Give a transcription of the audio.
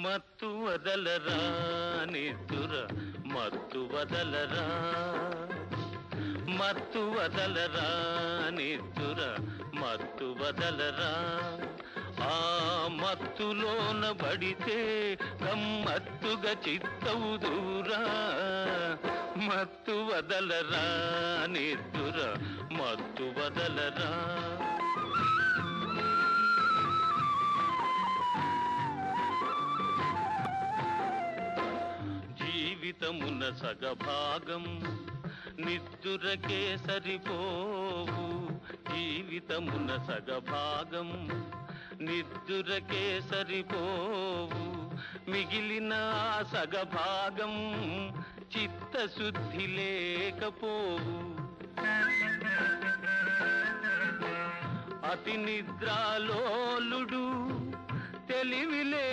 మత్తు వదలరా నిద్దుర మత్తు వదలరా, మత్తు వదలరా నిద్దుర మత్తు వదలరా. ఆ మత్తులోన పడితే గమ్మత్తుగా చిత్తవుదురా. మత్తు వదలరా నిద్దుర మత్తు వదలరా. జీవితమున సగభాగం నిద్దురకే సరిపోవు, జీవితమున సగభాగం నిద్దురకే సరిపోవు. మిగిలిన సగభాగం చిత్తశుద్ధి లేకపోవు. అతి నిద్రాలోలుడు తెలివిలే